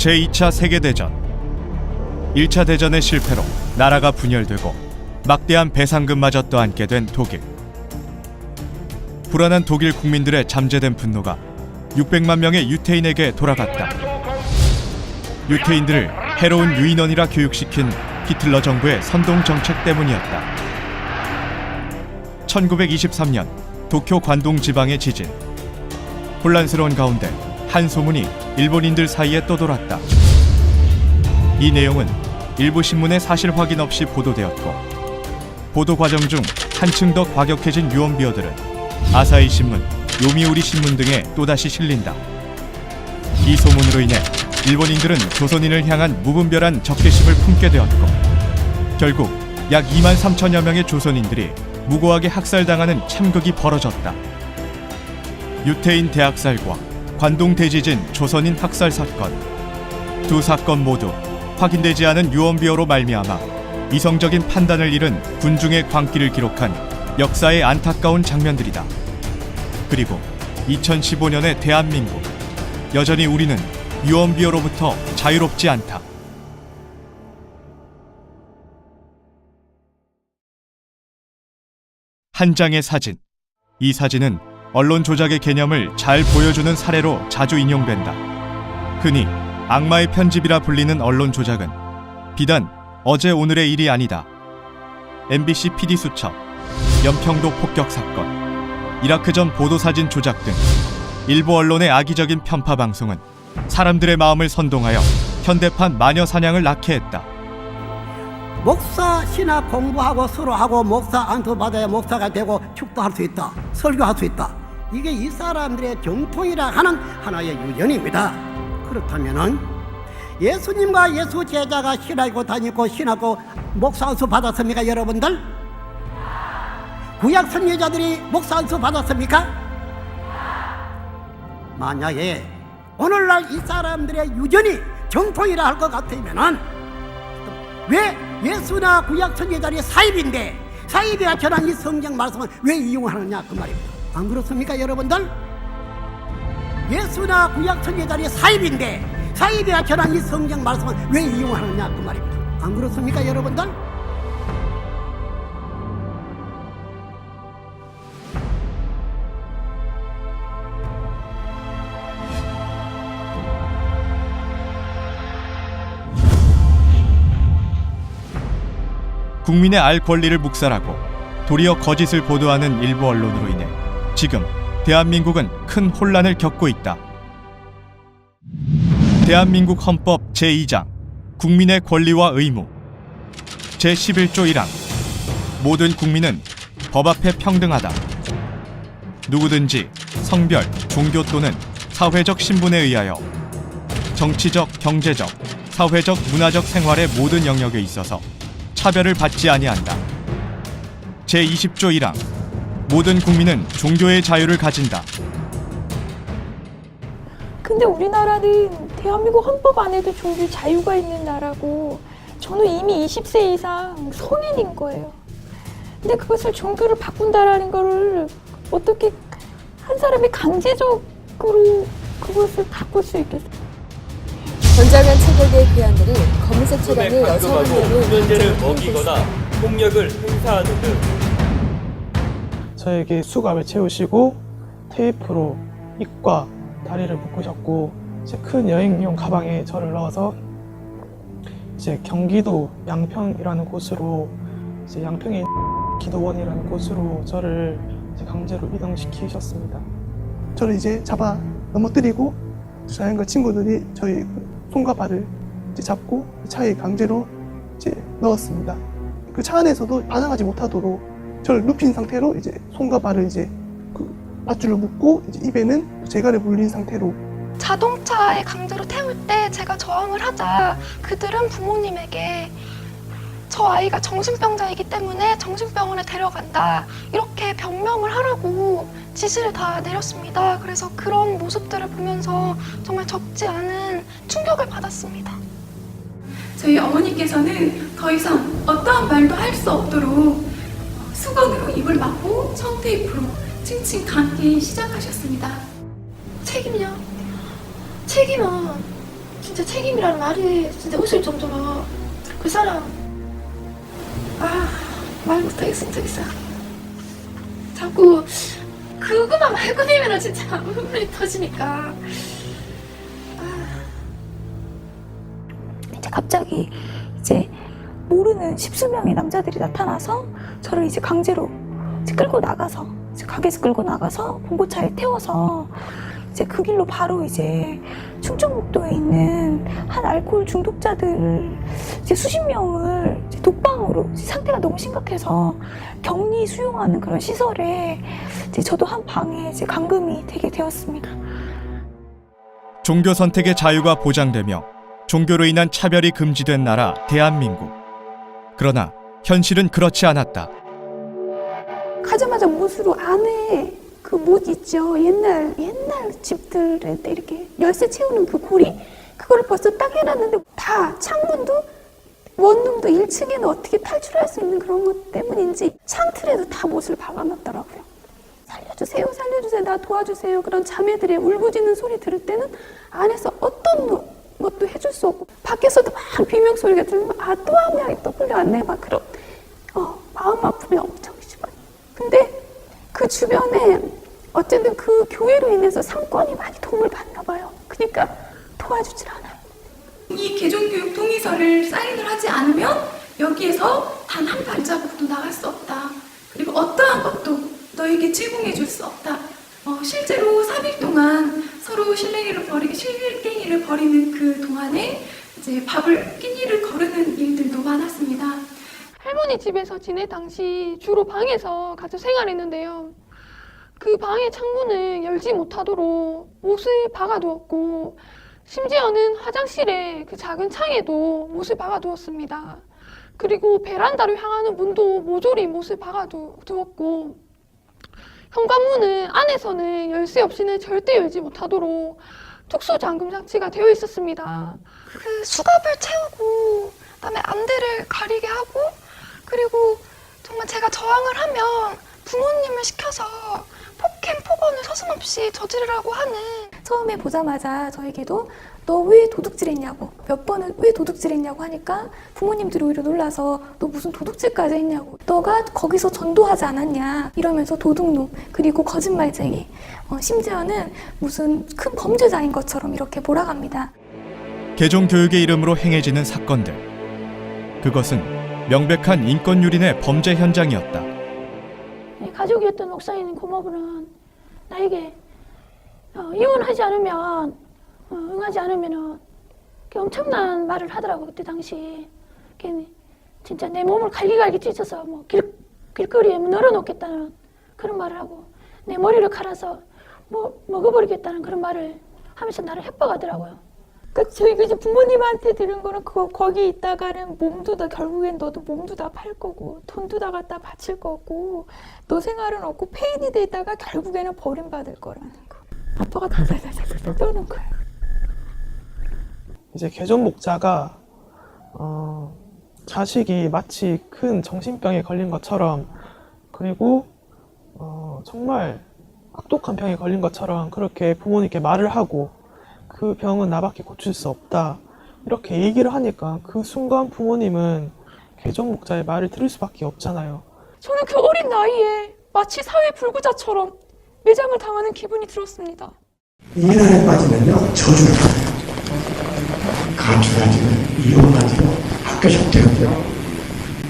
제2차 세계대전. 1차 대전의 실패로 나라가 분열되고 막대한 배상금마저 떠안게 된 독일. 불안한 독일 국민들의 잠재된 분노가 600만 명의 유태인에게 돌아갔다. 유태인들을 해로운 유인원이라 교육시킨 히틀러 정부의 선동 정책 때문이었다. 1923년 도쿄 관동 지방의 지진. 혼란스러운 가운데 한 소문이 일본인들 사이에 떠돌았다. 이 내용은 일부 신문에 사실 확인 없이 보도되었고, 보도 과정 중 한층 더 과격해진 유언비어들은 아사히 신문, 요미우리 신문 등에 또다시 실린다. 이 소문으로 인해 일본인들은 조선인을 향한 무분별한 적개심을 품게 되었고, 결국 약 2만 3천여 명의 조선인들이 무고하게 학살당하는 참극이 벌어졌다. 유태인 대학살과 관동 대지진 조선인 학살 사건, 두 사건 모두 확인되지 않은 유언비어로 말미암아 이성적인 판단을 잃은 군중의 광기를 기록한 역사의 안타까운 장면들이다. 그리고 2015년의 대한민국, 여전히 우리는 유언비어로부터 자유롭지 않다. 한 장의 사진. 이 사진은 언론 조작의 개념을 잘 보여주는 사례로 자주 인용된다. 흔히 악마의 편집이라 불리는 언론 조작은 비단 어제 오늘의 일이 아니다. MBC PD 수첩, 연평도 폭격 사건, 이라크전 보도사진 조작 등 일부 언론의 악의적인 편파 방송은 사람들의 마음을 선동하여 현대판 마녀 사냥을 낳게 했다. 목사 신학 공부하고 서로 하고 목사 안수 받아야 목사가 되고 축도할 수 있다, 설교할 수 있다. 이게 이 사람들의 정통이라 하는 하나의 유전입니다. 그렇다면은 예수님과 예수 제자가 신하고 다니고 신하고 목사 안수 받았습니까, 여러분들? 구약 선지자들이 목사 안수 받았습니까? 만약에 오늘날 이 사람들의 유전이 정통이라 할 것 같으면은 왜 예수나 구약 선지자들이 사입인데 사입이가 전한 이 성경 말씀을 왜 이용하느냐 그 말입니다. 안 그렇습니까, 여러분들? 예수나 구약 선지자들이 사입인데 사입이가 전한 이 성경 말씀을 왜 이용하느냐 그 말입니다. 안 그렇습니까, 여러분들? 국민의 알 권리를 묵살하고 도리어 거짓을 보도하는 일부 언론으로 인해 지금 대한민국은 큰 혼란을 겪고 있다. 대한민국 헌법 제2장 국민의 권리와 의무, 제11조 1항 모든 국민은 법 앞에 평등하다. 누구든지 성별, 종교 또는 사회적 신분에 의하여 정치적, 경제적, 사회적, 문화적 생활의 모든 영역에 있어서 차별을 받지 아니한다. 제20조 1항 모든 국민은 종교의 자유를 가진다. 근데 우리나라는 대한민국 헌법 안에도 종교 자유가 있는 나라고, 저는 이미 20세 이상 성인인 거예요. 근데 그것을 종교를 바꾼다라는 거를 어떻게 한 사람이 강제적으로 그것을 바꿀 수 있겠어요? 전장한 체격의 괴한들이 검은색 차량의 여성 한 명을 훈련제를 먹이거나 폭력을 행사하는 등 저에게 수갑을 채우시고 테이프로 입과 다리를 묶으셨고, 이제 큰 여행용 가방에 저를 넣어서 이제 경기도 양평이라는 곳으로, 이제 양평에 기도원이라는 곳으로 저를 이제 강제로 이동시키셨습니다. 저를 이제 잡아 넘어뜨리고 자연과 친구들이 저희 손과 발을 이제 잡고 차에 강제로 이제 넣었습니다. 그 차 안에서도 반항하지 못하도록 저를 눕힌 상태로 이제 손과 발을 이제 그 밧줄로 묶고 이제 입에는 재갈을 물린 상태로. 자동차에 강제로 태울 때 제가 저항을 하자 그들은 부모님에게 저 아이가 정신병자이기 때문에 정신병원에 데려간다 이렇게 병명을 하라고 지시를 다 내렸습니다. 그래서 그런 모습들을 보면서 정말 적지 않은 충격을 받았습니다. 저희 어머니께서는 더 이상 어떠한 말도 할 수 없도록 수건으로 입을 막고 청테이프로 칭칭 감기 시작하셨습니다. 책임요? 책임은 진짜 책임이라는 말이 진짜 웃을 정도로 그 사람 말 못하겠어 진짜. 자꾸 그거만 말고 되면은 진짜 눈물이 터지니까. 이제 갑자기 이제 모르는 십수명의 남자들이 나타나서 저를 이제 강제로 이제 끌고 나가서 이제 가게에서 끌고 나가서 봉고차에 태워서 이제 그 길로 바로 이제 충청북도에 있는 한 알코올 중독자들 이제 수십 명을 이제 독방으로 이제 상태가 너무 심각해서 격리 수용하는 그런 시설에 이제 저도 한 방에 이제 감금이 되게 되었습니다. 종교 선택의 자유가 보장되며 종교로 인한 차별이 금지된 나라 대한민국. 그러나 현실은 그렇지 않았다. 가자마자 못으로 안에 그 못 있죠. 옛날 집들에 이렇게 열쇠 채우는 그 고리 그거를 벌써 딱 해놨는데 다 창문도 원룸도 1층에는 어떻게 탈출할 수 있는 그런 것 때문인지 창틀에도 다 못을 박아놨더라고요. 살려주세요, 살려주세요, 나 도와주세요. 그런 자매들의 울부짖는 소리 들을 때는 안에서 어떤 것도 해줄 수 없고 밖에서도 막 비명 소리가 들리면 또 한 명이 또 끌려왔네 막 그런 마음 아픔이 엄청 심한. 근데 그 주변에 어쨌든 그 교회로 인해서 상권이 많이 도움을 받나 봐요. 그러니까 도와주질 않아요. 이 개종교육 동의서를 사인을 하지 않으면 여기에서 단 한 발자국도 나갈 수 없다. 그리고 어떠한 것도 너에게 제공해 줄 수 없다. 실제로 3일 동안 서로 실갱이를 벌이는 그 동안에 이제 밥을 끼니를 거르는 일들도 많았습니다. 할머니 집에서 지낼 당시 주로 방에서 같이 생활했는데요. 그 방의 창문을 열지 못하도록 못을 박아두었고 심지어는 화장실의 그 작은 창에도 못을 박아두었습니다. 그리고 베란다로 향하는 문도 모조리 못을 박아두었고 현관문은 안에서는 열쇠 없이는 절대 열지 못하도록 특수 잠금 장치가 되어 있었습니다. 그 수갑을 채우고 그다음에 안대를 가리게 하고 그리고 정말 제가 저항을 하면 부모님을 시켜서 폭행, 폭언을 서슴없이 저지르라고 하는. 처음에 보자마자 저에게도 너 왜 도둑질했냐고 몇 번을 왜 도둑질했냐고 하니까 부모님들이 오히려 놀라서 너 무슨 도둑질까지 했냐고 너가 거기서 전도하지 않았냐 이러면서 도둑놈 그리고 거짓말쟁이 심지어는 무슨 큰 범죄자인 것처럼 이렇게 몰아갑니다. 개종교육의 이름으로 행해지는 사건들. 그것은 명백한 인권유린의 범죄 현장이었다. 가족이었던 목사인 고모부는 나에게 이혼하지 않으면 응하지 않으면은 엄청난 말을 하더라고. 그때 당시 진짜 내 몸을 갈기갈기 찢어서 뭐 길거리에 널어놓겠다는 그런 말을 하고 내 머리를 갈아서 뭐 먹어버리겠다는 그런 말을 하면서 나를 협박하더라고요. 저희 이제 부모님한테 들은 거는 거기 있다가는 몸도 다 결국엔 너도 몸도 다 팔 거고 돈도 다 갖다 바칠 거고 너 생활은 없고 폐인이 돼 있다가 결국에는 버림받을 거라는 거. 아빠가 달달달달 떠는 거예요. 이제 개종 목자가 자식이 마치 큰 정신병에 걸린 것처럼 그리고 정말 악독한 병에 걸린 것처럼 그렇게 부모님께 말을 하고 그 병은 나밖에 고칠 수 없다 이렇게 얘기를 하니까 그 순간 부모님은 개종 목자의 말을 들을 수밖에 없잖아요. 저는 그 어린 나이에 마치 사회 불구자처럼 매장을 당하는 기분이 들었습니다. 이날에 빠지면요 저주를 받아요. 가출하지고 이혼하지고 학교 적대하고요.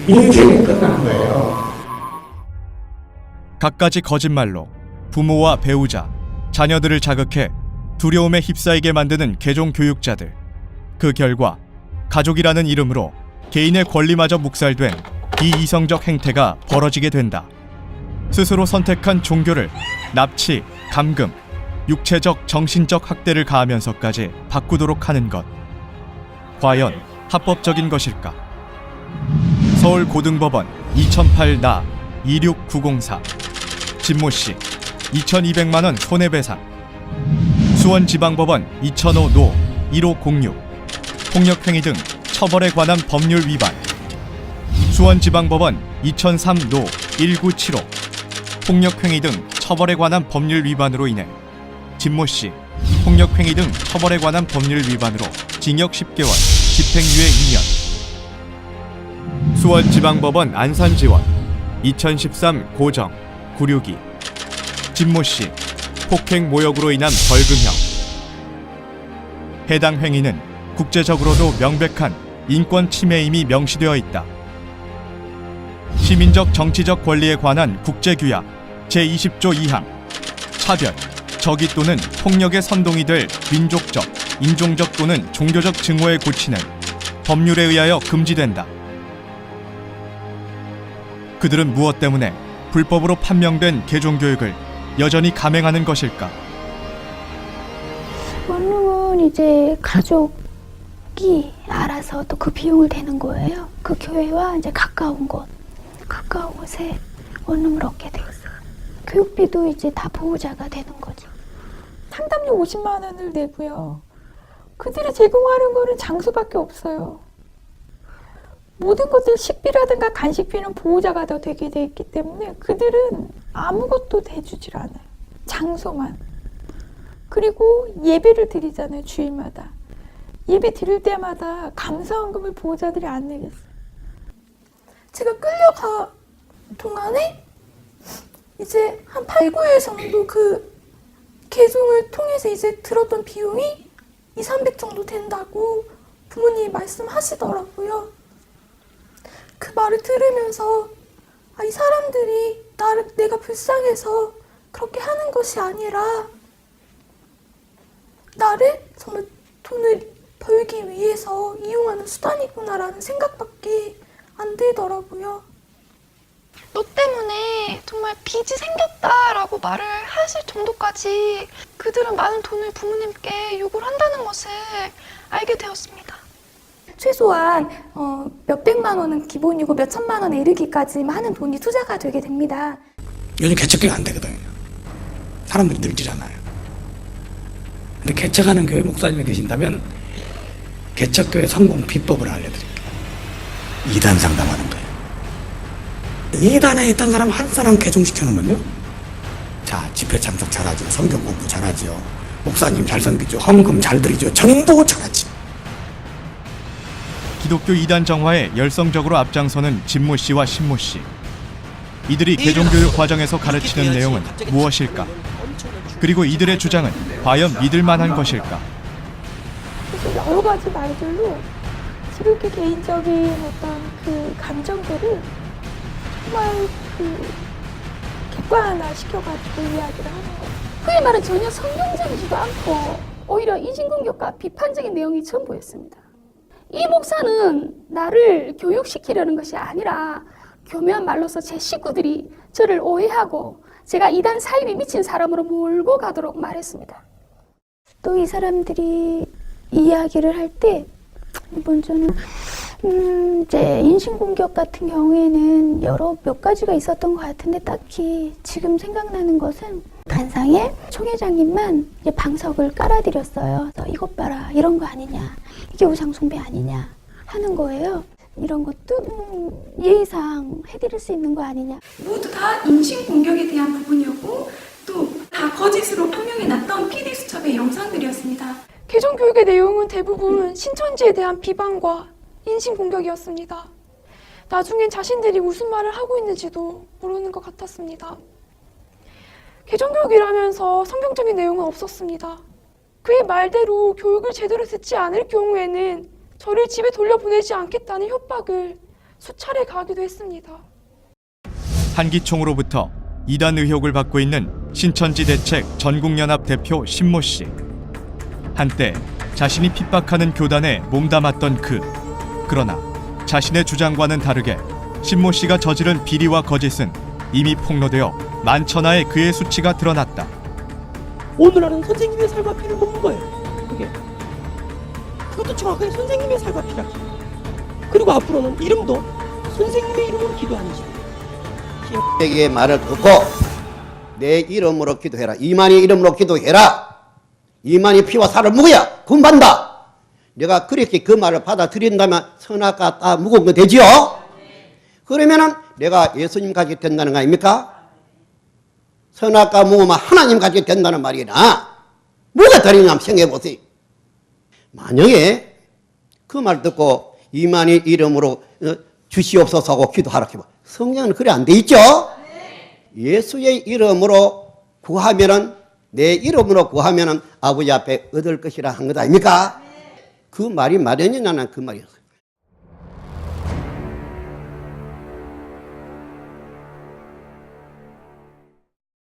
인생이 끝난 거예요. 갖가지 거짓말로 부모와 배우자, 자녀들을 자극해 두려움에 휩싸이게 만드는 개종교육자들. 그 결과 가족이라는 이름으로 개인의 권리마저 묵살된 비이성적 행태가 벌어지게 된다. 스스로 선택한 종교를 납치, 감금, 육체적, 정신적 학대를 가하면서까지 바꾸도록 하는 것. 과연 합법적인 것일까? 서울고등법원 2008나 26904 진모씨 2200만원 손해배상. 수원지방법원 2005노 1506 폭력행위 등 처벌에 관한 법률 위반. 수원지방법원 2003노 1975 폭력행위 등 처벌에 관한 법률 위반으로 인해 진모씨 폭력행위 등 처벌에 관한 법률 위반으로 징역 10개월, 집행유예 2년. 수원지방법원 안산지원 2013 고정 962 진모씨 폭행 모욕으로 인한 벌금형. 해당 행위는 국제적으로도 명백한 인권 침해임이 명시되어 있다. 시민적 정치적 권리에 관한 국제규약 제20조 2항 차별, 적의 또는 폭력의 선동이 될 민족적, 인종적 또는 종교적 증오의 고치는 법률에 의하여 금지된다. 그들은 무엇 때문에 불법으로 판명된 개종교육을 여전히 감행하는 것일까? 원룸은 이제 가족이 알아서 또 그 비용을 대는 거예요. 그 교회와 이제 가까운 곳에 원룸을 얻게 돼 있어요. 교육비도 이제 다 보호자가 되는 거죠. 상담료 50만 원을 내고요. 그들이 제공하는 거는 장소밖에 없어요. 모든 것들 식비라든가 간식비는 보호자가 더 되게 돼 있기 때문에 그들은 아무것도 대주질 않아요. 장소만. 그리고 예배를 드리잖아요. 주일마다. 예배 드릴 때마다 감사원금을 보호자들이 안 내겠어요. 제가 끌려가 동안에 이제 한 8, 9일 정도 그 개종을 통해서 이제 들었던 비용이 200~300 정도 된다고 부모님이 말씀하시더라고요. 그 말을 들으면서 이 사람들이 내가 불쌍해서 그렇게 하는 것이 아니라 나를 정말 돈을 벌기 위해서 이용하는 수단이구나라는 생각밖에 안 들더라고요. 너 때문에 정말 빚이 생겼다라고 말을 하실 정도까지 그들은 많은 돈을 부모님께 요구를 한다는 것을 알게 되었습니다. 최소한 몇백만 원은 기본이고 몇천만 원에 이르기까지 많은 돈이 투자가 되게 됩니다. 요즘 개척교회 안 되거든요. 사람들이 늙지잖아요. 근데 개척하는 교회 목사님이 계신다면 개척교회 성공 비법을 알려드릴게요. 2단 상담하는 거예요. 2단에 있던 사람 한 사람 개종시켜놓으면요, 자, 집회 참석 잘하죠, 성경 공부 잘하죠, 목사님 잘 섬기죠, 헌금 잘 드리죠, 전부 잘하지. 기독교 2단 정화에 열성적으로 앞장서는 진모 씨와 신모 씨. 이들이 개종교육 과정에서 가르치는 내용은 무엇일까? 그리고 이들의 주장은 과연 믿을 만한 것일까? 그래서 여러 가지 말들로 지극히 개인적인 어떤 그 감정들을 정말 객관화 시켜가지고 이야기를 하는 거예요. 그의 말은 전혀 성경적이지도 않고 오히려 이진공격과 비판적인 내용이 전부였습니다. 이 목사는 나를 교육시키려는 것이 아니라 교묘한 말로서 제 식구들이 저를 오해하고 제가 이단 사입에 미친 사람으로 몰고 가도록 말했습니다. 또 이 사람들이 이야기를 할 때 먼저는 이제 인신공격 같은 경우에는 몇 가지가 있었던 것 같은데 딱히 지금 생각나는 것은 단상에 총회장님만 이제 방석을 깔아드렸어요. 이것 봐라, 이런 거 아니냐, 이게 우상숭배 아니냐 하는 거예요. 이런 것도 예의상 해드릴 수 있는 거 아니냐. 모두 다 인신공격에 대한 부분이었고 또 다 거짓으로 판명해놨던 PD수첩의 영상들이었습니다. 개종교육의 내용은 대부분 신천지에 대한 비방과 인신공격이었습니다. 나중엔 자신들이 무슨 말을 하고 있는지도 모르는 것 같았습니다. 개종교육이라면서 성경적인 내용은 없었습니다. 그의 말대로 교육을 제대로 듣지 않을 경우에는 저를 집에 돌려보내지 않겠다는 협박을 수차례 가하기도 했습니다. 한기총으로부터 이단 의혹을 받고 있는 신천지 대책 전국연합 대표 신모 씨. 한때 자신이 핍박하는 교단에 몸담았던 그러나 자신의 주장과는 다르게 신모 씨가 저지른 비리와 거짓은 이미 폭로되어 만천하에 그의 수치가 드러났다. 오늘날은 선생님의 살과 피를 먹는 거예요. 그게. 그것도 정확하게 선생님의 살과 피라. 그리고 앞으로는 이름도 선생님의 이름으로 기도하는 식. 내게 말을 듣고 내 이름으로 기도해라. 이만희 이름으로 기도해라. 이만희 피와 살을 먹어야 구원받는다. 내가 그렇게 그 말을 받아들인다면 선악과 다 묵은 거 되지요? 그러면은 내가 예수님 같이 된다는 거 아닙니까? 선악과 묵으면 하나님 같이 된다는 말이나 뭐가 다르냐 한번 생각해 보세요. 만약에 그 말 듣고 이만희 이름으로 주시옵소서 하고 기도하라 해봐. 성경은 그래 안 돼 있죠? 예수의 이름으로 구하면은, 내 이름으로 구하면은 아버지 앞에 얻을 것이라 한 것 아닙니까? 그 말이 마련이냐는 그 말이었어요.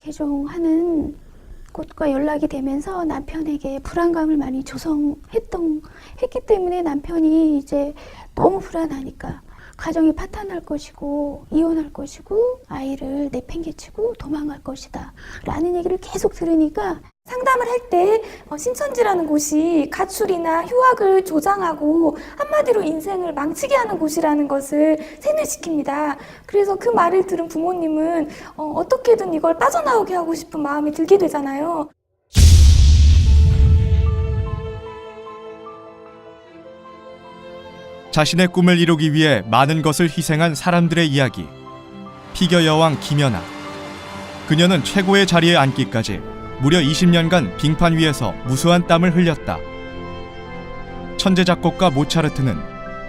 개종하는 곳과 연락이 되면서 남편에게 불안감을 많이 했기 때문에 남편이 이제 너무 불안하니까 가정이 파탄날 것이고 이혼할 것이고 아이를 내팽개치고 도망갈 것이다 라는 얘기를 계속 들으니까 상담을 할 때 신천지라는 곳이 가출이나 휴학을 조장하고 한마디로 인생을 망치게 하는 곳이라는 것을 세뇌시킵니다. 그래서 그 말을 들은 부모님은 어떻게든 이걸 빠져나오게 하고 싶은 마음이 들게 되잖아요. 자신의 꿈을 이루기 위해 많은 것을 희생한 사람들의 이야기. 피겨 여왕 김연아. 그녀는 최고의 자리에 앉기까지 무려 20년간 빙판 위에서 무수한 땀을 흘렸다. 천재 작곡가 모차르트는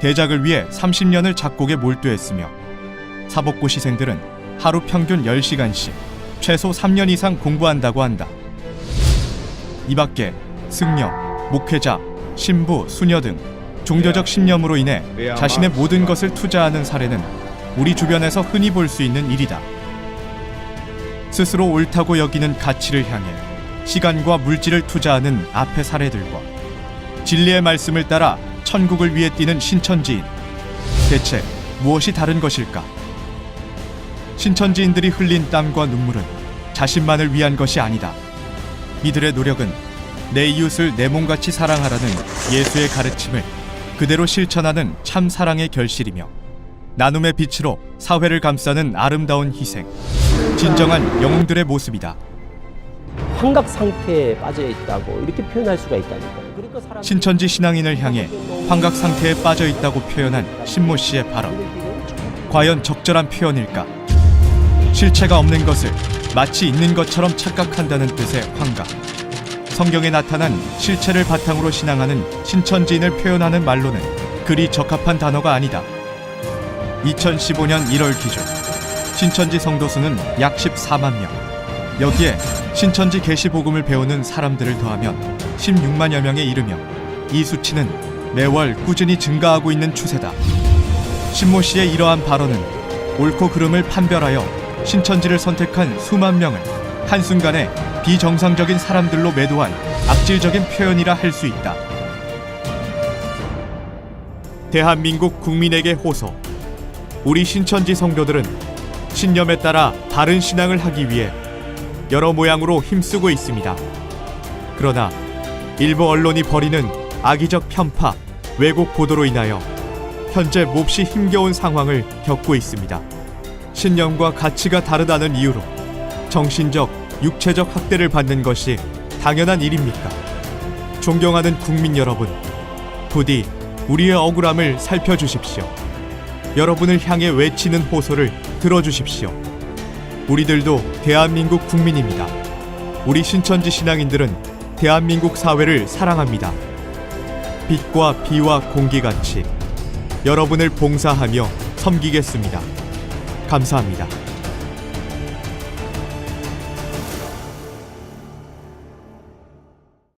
대작을 위해 30년을 작곡에 몰두했으며 사법고 시생들은 하루 평균 10시간씩 최소 3년 이상 공부한다고 한다. 이 밖에 승려, 목회자, 신부, 수녀 등 종교적 신념으로 인해 자신의 모든 것을 투자하는 사례는 우리 주변에서 흔히 볼 수 있는 일이다. 스스로 옳다고 여기는 가치를 향해 시간과 물질을 투자하는 앞의 사례들과 진리의 말씀을 따라 천국을 위해 뛰는 신천지인. 대체 무엇이 다른 것일까? 신천지인들이 흘린 땀과 눈물은 자신만을 위한 것이 아니다. 이들의 노력은 내 이웃을 내 몸같이 사랑하라는 예수의 가르침을 그대로 실천하는 참 사랑의 결실이며 나눔의 빛으로 사회를 감싸는 아름다운 희생, 진정한 영웅들의 모습이다. 환각 상태에 빠져 있다고 이렇게 표현할 수가 있다니까요. 그러니까 신천지 신앙인을 향해 환각 상태에 빠져 있다고 표현한 신모 씨의 발언. 과연 적절한 표현일까? 실체가 없는 것을 마치 있는 것처럼 착각한다는 뜻의 환각. 성경에 나타난 실체를 바탕으로 신앙하는 신천지인을 표현하는 말로는 그리 적합한 단어가 아니다. 2015년 1월 기준 신천지 성도 수는 약 14만 명. 여기에 신천지 계시복음을 배우는 사람들을 더하면 16만여 명에 이르며 이 수치는 매월 꾸준히 증가하고 있는 추세다. 신모 씨의 이러한 발언은 옳고 그름을 판별하여 신천지를 선택한 수만 명을 한순간에 비정상적인 사람들로 매도한 악질적인 표현이라 할 수 있다. 대한민국 국민에게 호소. 우리 신천지 성도들은 신념에 따라 바른 신앙을 하기 위해 여러 모양으로 힘쓰고 있습니다. 그러나 일부 언론이 벌이는 악의적 편파, 왜곡 보도로 인하여 현재 몹시 힘겨운 상황을 겪고 있습니다. 신념과 가치가 다르다는 이유로 정신적, 육체적 학대를 받는 것이 당연한 일입니까? 존경하는 국민 여러분, 부디 우리의 억울함을 살펴주십시오. 여러분을 향해 외치는 호소를 들어주십시오. 우리들도 대한민국 국민입니다. 우리 신천지 신앙인들은 대한민국 사회를 사랑합니다. 빛과 비와 공기같이 여러분을 봉사하며 섬기겠습니다. 감사합니다.